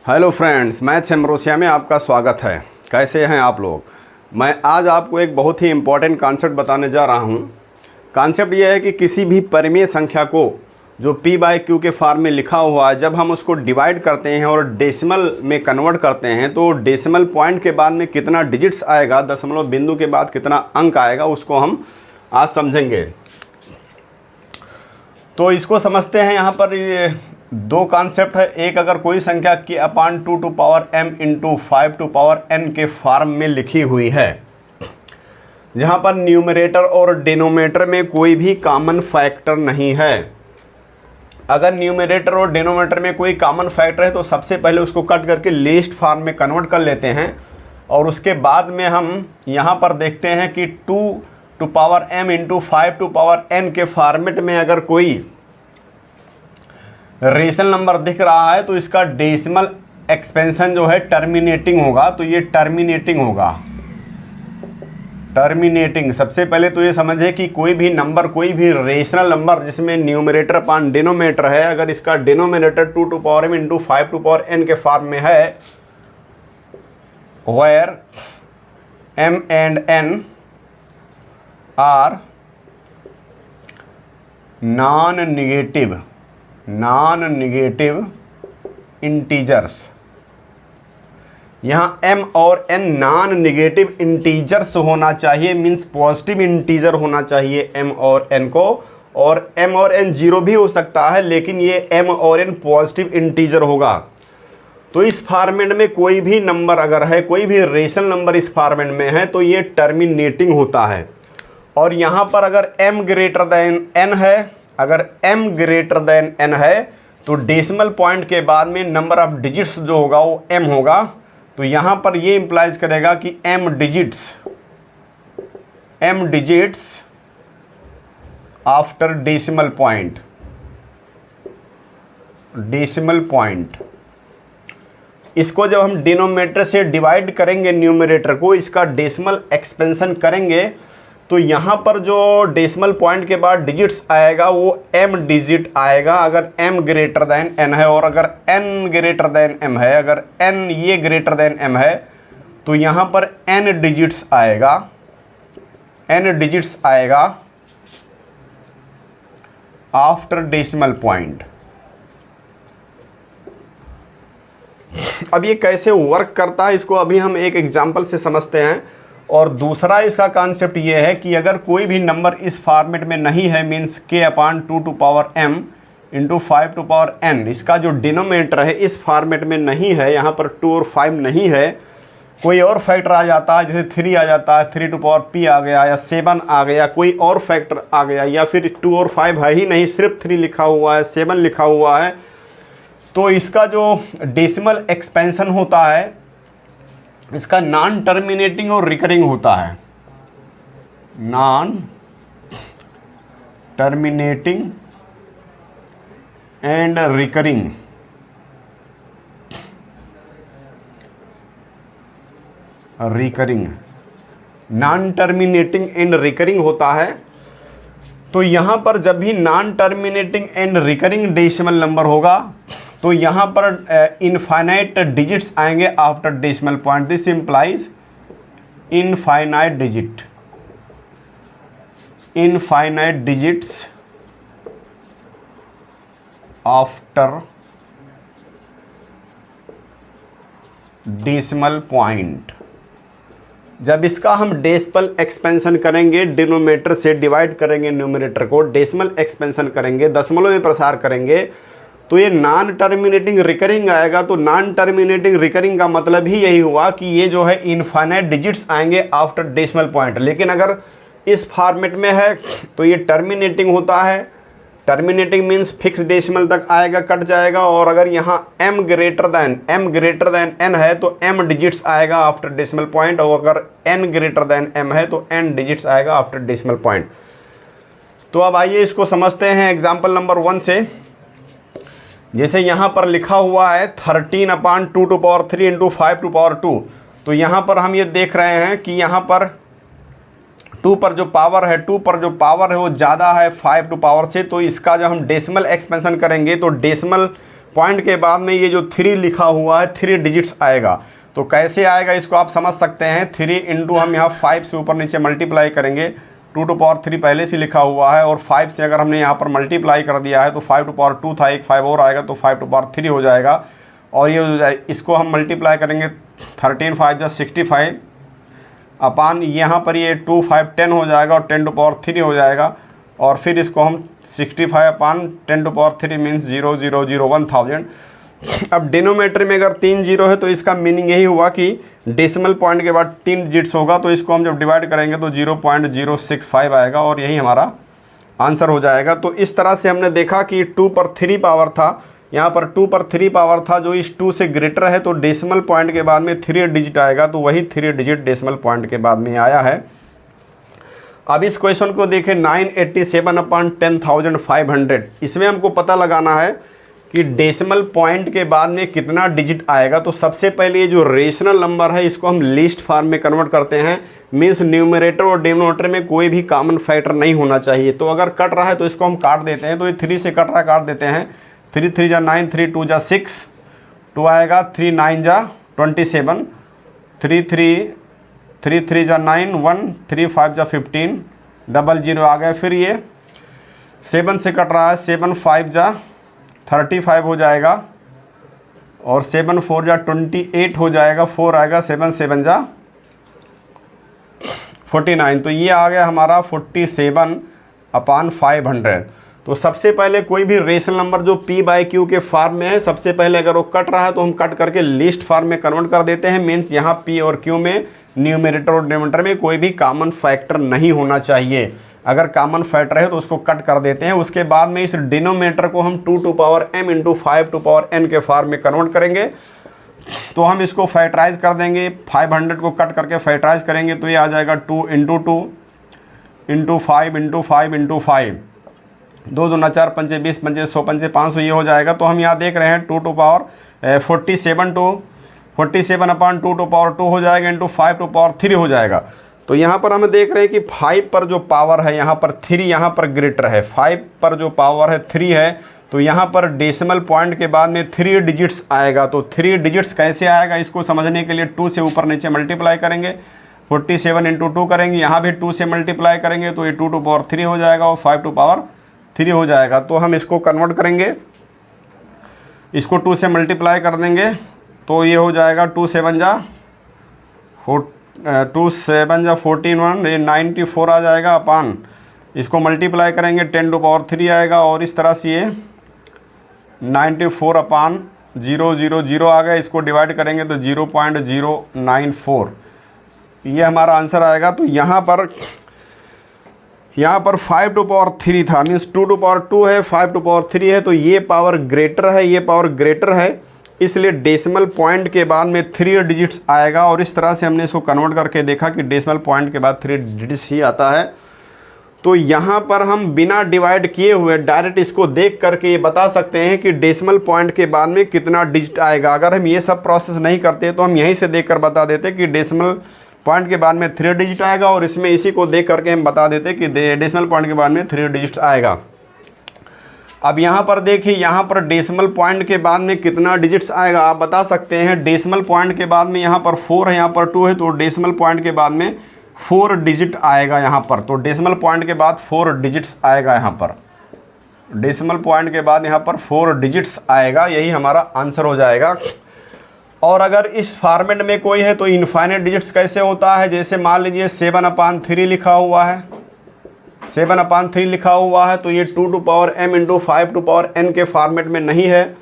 Hello friends, maths ambrosia में आपका स्वागत है। कैसे हैं आप लोग? मैं आज आपको एक बहुत ही इम्पॉर्टेंट कॉन्सेप्ट बताने जा रहा हूं। कॉन्सेप्ट ये है कि किसी भी परिमेय संख्या को जो p/q के फॉर्म में लिखा हुआ है, जब हम उसको डिवाइड करते हैं और डेसिमल में कन्वर्ट करते हैं तो डेसिमल पॉइंट के बाद में कितना डिजिट्स आएगा, दशमलव बिंदु के बाद कितना अंक आएगा, उसको हम आज समझेंगे। तो इसको समझते हैं। यहाँ पर ये दो कॉन्सेप्ट है। एक, अगर कोई संख्या k/2 to power m into 5 to power n के फॉर्म में लिखी हुई है, जहाँ पर न्यूमरेटर और डिनोमिनेटर में कोई भी कॉमन फैक्टर नहीं है। अगर न्यूमरेटर और डिनोमिनेटर में कोई कॉमन फैक्टर है तो सबसे पहले उसको कट करके लिस्ट फॉर्म में कन्वर्ट कर लेते हैं और उसके बाद में हम यहाँ पर देखते हैं कि 2 to power m into 5 to power n के फॉर्मेट में अगर कोई रेशनल नंबर दिख रहा है तो इसका डेसिमल एक्सपेंशन जो है टर्मिनेटिंग होगा। तो ये टर्मिनेटिंग होगा। टर्मिनेटिंग, सबसे पहले तो ये समझे कि कोई भी नंबर, कोई भी रेशनल नंबर जिसमें न्यूमरेटर अपान डिनोमिनेटर है, अगर इसका denominator 2 to power m into 5 to power n के फॉर्म में है, where m and n are non negative integers. यहाँ m और n नॉन निगेटिव इंटीजर्स होना चाहिए, मीन्स पॉजिटिव इंटीजर होना चाहिए m और n को, और m और n जीरो भी हो सकता है, लेकिन ये m और n पॉजिटिव इंटीजर होगा। तो इस फॉर्मेट में कोई भी नंबर अगर है, कोई भी रेशनल नंबर इस फॉर्मेट में है तो ये टर्मिनेटिंग होता है। और यहाँ पर अगर m ग्रेटर देन n है, अगर m ग्रेटर देन n है तो डेसिमल पॉइंट के बाद में नंबर ऑफ डिजिट्स जो होगा वो m होगा। तो यहाँ पर ये इम्प्लाइज करेगा कि m digits after decimal point. इसको जब हम डिनोमिनेटर से डिवाइड करेंगे न्यूमरेटर को, इसका डेसिमल एक्सपेंशन करेंगे तो यहाँ पर जो डेसिमल पॉइंट के बाद डिजिट्स आएगा वो m डिजिट आएगा अगर m ग्रेटर देन n है। और अगर n ग्रेटर देन m है, अगर n ये ग्रेटर देन m है तो यहाँ पर n डिजिट्स आएगा आफ्टर डेसिमल पॉइंट। अब ये कैसे वर्क करता है इसको अभी हम एक एग्जांपल से समझते हैं। और दूसरा इसका कॉन्सेप्ट ये है कि अगर कोई भी नंबर इस फॉर्मेट में नहीं है, means k/2 to power m into 5 to power n, इसका जो डिनोमिनेटर है इस फॉर्मेट में नहीं है, यहाँ पर 2 और 5 नहीं है, कोई और फैक्टर आ जाता है, जैसे 3 आ जाता है, 3 टू पावर p आ गया, या 7 आ गया, कोई और फैक्टर आ गया, या फिर 2 और 5 है ही नहीं, सिर्फ 3 लिखा हुआ है, 7 लिखा हुआ है, तो इसका जो डेसिमल एक्सपेंशन होता है इसका नॉन टर्मिनेटिंग और रिकरिंग होता है। Non terminating and recurring. Non terminating and recurring होता है। तो यहाँ पर जब भी non terminating and recurring decimal number होगा तो यहाँ पर इनफाइनाइट डिजिट्स आएंगे after decimal point. This implies infinite digits after decimal point. जब इसका हम डेसिमल एक्सपेंशन करेंगे, डिनोमिनेटर से डिवाइड करेंगे न्यूमरेटर को, डेसिमल एक्सपेंशन करेंगे, दशमलव में प्रसार करेंगे, तो ये नॉन टर्मिनेटिंग रिकरिंग आएगा। तो नॉन टर्मिनेटिंग रिकरिंग का मतलब ही यही हुआ कि ये जो है इनफाइनाइट डिजिट्स आएंगे आफ्टर डेसिमल पॉइंट। लेकिन अगर इस फॉर्मेट में है तो ये टर्मिनेटिंग होता है। टर्मिनेटिंग मीन्स फिक्स डेसिमल तक आएगा, कट जाएगा। और अगर यहाँ m ग्रेटर देन n है तो m डिजिट्स आएगा आफ्टर डेसिमल पॉइंट, और अगर n ग्रेटर देन m है तो n डिजिट्स आएगा आफ्टर डेसिमल पॉइंट। तो अब आइए इसको समझते हैं एग्जाम्पल नंबर 1 से। जैसे यहाँ पर लिखा हुआ है 13/2 to power 3 into 5 to power 2। तो यहाँ पर हम ये देख रहे हैं कि यहाँ पर 2 पर जो पावर है, 2 पर जो पावर है वो ज़्यादा है 5 टू पावर से। तो इसका जब हम डेसिमल एक्सपेंशन करेंगे तो डेसिमल पॉइंट के बाद में ये जो 3 लिखा हुआ है 3 डिजिट्स आएगा। तो कैसे आएगा इसको आप समझ सकते हैं। 3 इंटू हम यहाँ 5 से ऊपर नीचे मल्टीप्लाई करेंगे, 2 टू पावर 3 पहले से लिखा हुआ है, और 5 से अगर हमने यहाँ पर मल्टीप्लाई कर दिया है तो 5 टू पावर 2 था, एक 5 और आएगा तो 5 टू पावर 3 हो जाएगा। और ये इसको हम मल्टीप्लाई करेंगे 13 5 जा 65 अपान यहाँ पर ये 2 5 10 हो जाएगा और 10 टू पावर 3 हो जाएगा। और फिर इसको हम 65 अपान 10 टू पावर 3 मीन्स 0 0 0 1000। अब डिनोमीटर में अगर 3 जीरो है तो इसका मीनिंग यही हुआ कि डेसिमल पॉइंट के बाद 3 डिजिट्स होगा, तो इसको हम जब डिवाइड करेंगे तो 0.065 आएगा और यही हमारा आंसर हो जाएगा। तो इस तरह से हमने देखा कि 2 पर 3 पावर था, यहाँ पर 2 पर 3 पावर था जो इस 2 से ग्रेटर है, तो डेसिमल पॉइंट के बाद में 3 डिजिट आएगा, तो वही 3 डिजिट डेसिमल पॉइंट के बाद में आया है। अब इस क्वेश्चन को देखें 987 अपॉन 10,500, इसमें हमको पता लगाना है कि डेसिमल पॉइंट के बाद में कितना डिजिट आएगा। तो सबसे पहले ये जो रेशनल नंबर है इसको हम लिस्ट फॉर्म में कन्वर्ट करते हैं, मीन्स न्यूमरेटर और डिनोमिनेटर में कोई भी कॉमन फैक्टर नहीं होना चाहिए। तो अगर कट रहा है तो इसको हम काट देते हैं, तो ये 3 से कट रहा है, काट देते हैं। 3 3 जा 9, 3 2 जा 6, 2 आएगा, 3 9 जा 27, 3 3 जा 9, 1 3 5 जा 15, 00 आ गया। फिर ये 7 से कट रहा है, 7 5 जा 35 हो जाएगा, और 7 4 जा 28 हो जाएगा, 4 आएगा, 7 7 जा 49। तो ये आ गया हमारा 47 अपान 500। तो सबसे पहले कोई भी रेशनल नंबर जो P बाई Q के फॉर्म में है, सबसे पहले अगर वो कट रहा है तो हम कट करके लिस्ट फॉर्म में कन्वर्ट कर देते हैं, मीन्स यहाँ P और Q में न्यूमरेटर और डिनोमिनेटर में कोई भी कॉमन फैक्टर नहीं होना चाहिए। अगर कॉमन फैक्टर है तो उसको कट कर देते हैं। उसके बाद में इस डिनोमिनेटर को हम 2 to power m into 5 to power n के फॉर्म में कन्वर्ट करेंगे। तो हम इसको फैक्टराइज कर देंगे, 500 को कट करके फैक्टराइज करेंगे तो ये आ जाएगा 2 इंटू 2 इंटू 5 इंटू 5 इंटू 5, 2 दूना 4 पंचे 20 पंचे 100 पंचे 500 ये हो जाएगा। तो हम यहाँ देख रहे हैं 2 to power 47 to 47 upon 2 to power 2 हो जाएगा, इंटू 5 टू पावर 3 हो जाएगा। तो यहाँ पर हम देख रहे हैं कि 5 पर जो पावर है यहाँ पर 3 यहाँ पर ग्रेटर है, 5 पर जो पावर है 3 है, तो यहाँ पर डेसिमल पॉइंट के बाद में 3 डिजिट्स आएगा। तो 3 डिजिट्स कैसे आएगा इसको समझने के लिए 2 से ऊपर नीचे मल्टीप्लाई करेंगे, 47 इंटू 2 करेंगे, यहाँ भी 2 से मल्टीप्लाई करेंगे तो ये 2 टू पावर 3 हो जाएगा और 5 टू पावर 3 हो जाएगा। तो हम इसको कन्वर्ट करेंगे, इसको 2 से मल्टीप्लाई कर देंगे तो ये हो जाएगा 2 7 जा 14 1, ये 94 आ जाएगा अपान, इसको मल्टीप्लाई करेंगे 10 टू पावर 3 आएगा, और इस तरह से ये 94 अपान 0 0 0 आ गया। इसको डिवाइड करेंगे तो 0.094 ये हमारा आंसर आएगा। तो यहाँ पर 5 टू पावर 3 था, मीन्स 2 टू पावर 2 है, 5 टू पावर 3 है, तो ये पावर ग्रेटर है, ये पावर ग्रेटर है, इसलिए डेसिमल पॉइंट के बाद में 3 डिजिट्स आएगा। और इस तरह से हमने इसको कन्वर्ट करके देखा कि डेसिमल पॉइंट के बाद 3 डिजिट्स ही आता है। तो यहाँ पर हम बिना डिवाइड किए हुए डायरेक्ट इसको देख करके ये बता सकते हैं कि डेसिमल पॉइंट के बाद में कितना डिजिट आएगा। अगर हम ये सब प्रोसेस नहीं करते तो हम यहीं से देख कर बता देते कि डेसिमल पॉइंट के बाद में 3 डिजिट आएगा, और इसमें इसी को देख करके हम बता देते कि डेसिमल पॉइंट के बाद में 3 डिजिट्स आएगा। अब यहाँ पर देखिए, यहाँ पर डेसिमल पॉइंट के बाद में कितना डिजिट्स आएगा आप बता सकते हैं। डेसिमल पॉइंट के बाद में यहाँ पर 4 है, यहाँ पर 2 है, तो डेसिमल पॉइंट के बाद में 4 डिजिट आएगा यहाँ पर। तो डेसिमल पॉइंट के बाद 4 डिजिट्स आएगा यहाँ पर, डेसिमल पॉइंट के बाद यहाँ पर 4 डिजिट्स आएगा, यही हमारा आंसर हो जाएगा। और अगर इस फॉर्मेट में कोई है तो इनफाइनाइट डिजिट्स कैसे होता है, जैसे मान लीजिए 7/3 लिखा हुआ है, 7/3 लिखा हुआ है, तो ये 2 to power m into 5 to power n के फॉर्मेट में नहीं है,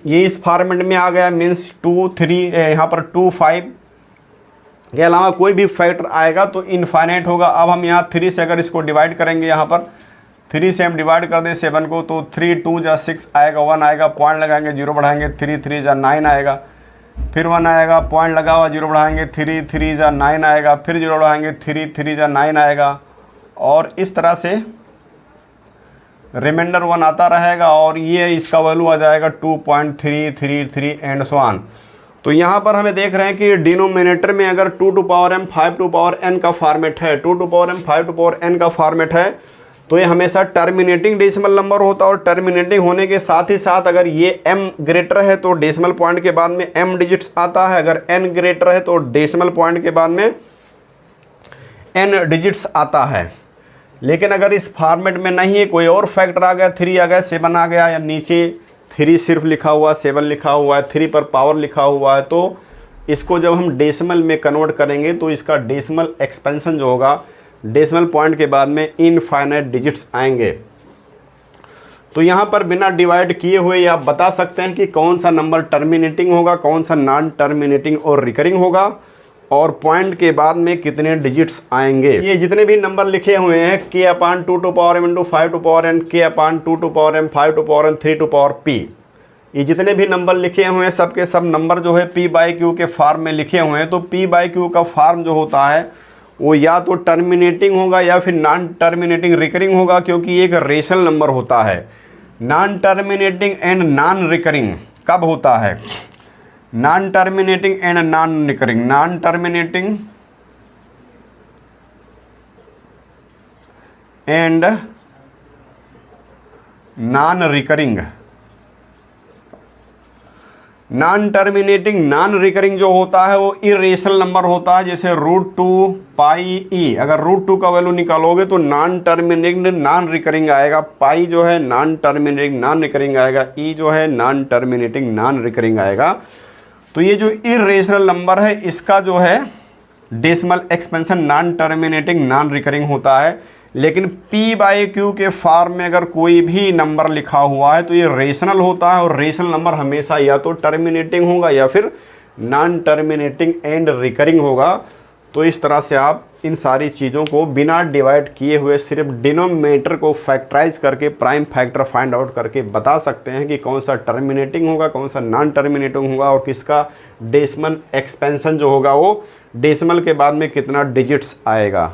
ये इस फॉर्मेट में आ गया, मीन्स 2 3 यहाँ पर 2 5 के अलावा कोई भी फैक्टर आएगा तो इनफाइनाइट होगा। अब हम यहाँ 3 से अगर इसको डिवाइड करेंगे, यहाँ पर 3 से हम डिवाइड कर दें 7 को, तो 3 2 जा 6 आएगा, 1 आएगा, पॉइंट लगाएंगे 0 बढ़ाएंगे, 3 3 जा 9 आएगा, फिर 1 आएगा, पॉइंट लगा हुआ 0 बढ़ाएंगे, 3 3 जा 9 आएगा, फिर 0 बढ़ाएंगे, 3 3 जा 9 आएगा, और इस तरह से रिमाइंडर 1 आता रहेगा, और ये इसका वैल्यू आ जाएगा 2.333 एंड सो ऑन। तो यहाँ पर हमें देख रहे हैं कि डिनोमिनेटर में अगर 2 to power m 5 to power n का फॉर्मेट है, 2 to power m 5 to power n का फॉर्मेट है, तो ये हमेशा टर्मिनेटिंग डेसिमल नंबर होता है, और टर्मिनेटिंग होने के साथ ही साथ अगर ये m ग्रेटर है तो डेसिमल पॉइंट के बाद में m डिजिट्स आता है, अगर n ग्रेटर है तो डेसिमल पॉइंट के बाद में n डिजिट्स आता है। लेकिन अगर इस फॉर्मेट में नहीं है, कोई और फैक्टर आ गया, 3 आ गया, 7 आ गया, या नीचे 3 सिर्फ लिखा हुआ, 7 लिखा हुआ है, 3 पर पावर लिखा हुआ है, तो इसको जब हम डेसिमल में कन्वर्ट करेंगे तो इसका डेसिमल एक्सपेंशन जो होगा, डेसिमल पॉइंट के बाद में इनफाइनाइट डिजिट्स आएंगे। तो यहाँ पर बिना डिवाइड किए हुए आप बता सकते हैं कि कौन सा नंबर टर्मिनेटिंग होगा, कौन सा नॉन टर्मिनेटिंग और रिकरिंग होगा, और पॉइंट के बाद में कितने डिजिट्स आएंगे। ये जितने भी नंबर लिखे हुए हैं k/2m × 5n, k/2m 5n 3p, ये जितने भी नंबर लिखे हुए हैं सब के सब नंबर जो है p/q के फॉर्म में लिखे हुए हैं। तो p/q का फॉर्म जो होता है वो या तो टर्मिनेटिंग होगा या फिर नॉन टर्मिनेटिंग रिकरिंग होगा, क्योंकि एक रेशनल नंबर होता है। Non terminating and non recurring कब होता है? Non terminating and non recurring, non terminating and non recurring. Non terminating non recurring जो होता है वो इरेशनल नंबर होता है, जैसे √2πe। अगर √2 का वैल्यू निकालोगे तो नॉन टर्मिनेटिंग नॉन रिकरिंग आएगा, पाई जो है नॉन टर्मिनेटिंग नॉन रिकरिंग आएगा, ई जो है नॉन टर्मिनेटिंग नॉन रिकरिंग आएगा। तो ये जो इरेशनल नंबर है इसका जो है decimal expansion non terminating non recurring होता है। लेकिन p/q के फॉर्म में अगर कोई भी नंबर लिखा हुआ है तो ये रेशनल होता है, और रेशनल नंबर हमेशा या तो टर्मिनेटिंग होगा या फिर नॉन टर्मिनेटिंग एंड रिकरिंग होगा। तो इस तरह से आप इन सारी चीज़ों को बिना डिवाइड किए हुए सिर्फ डिनोमिनेटर को फैक्टराइज करके प्राइम फैक्टर फाइंड आउट करके बता सकते हैं कि कौन सा टर्मिनेटिंग होगा, कौन सा नॉन टर्मिनेटिंग होगा, और किसका डेसिमल एक्सपेंशन जो होगा वो डेसिमल के बाद में कितना डिजिट्स आएगा।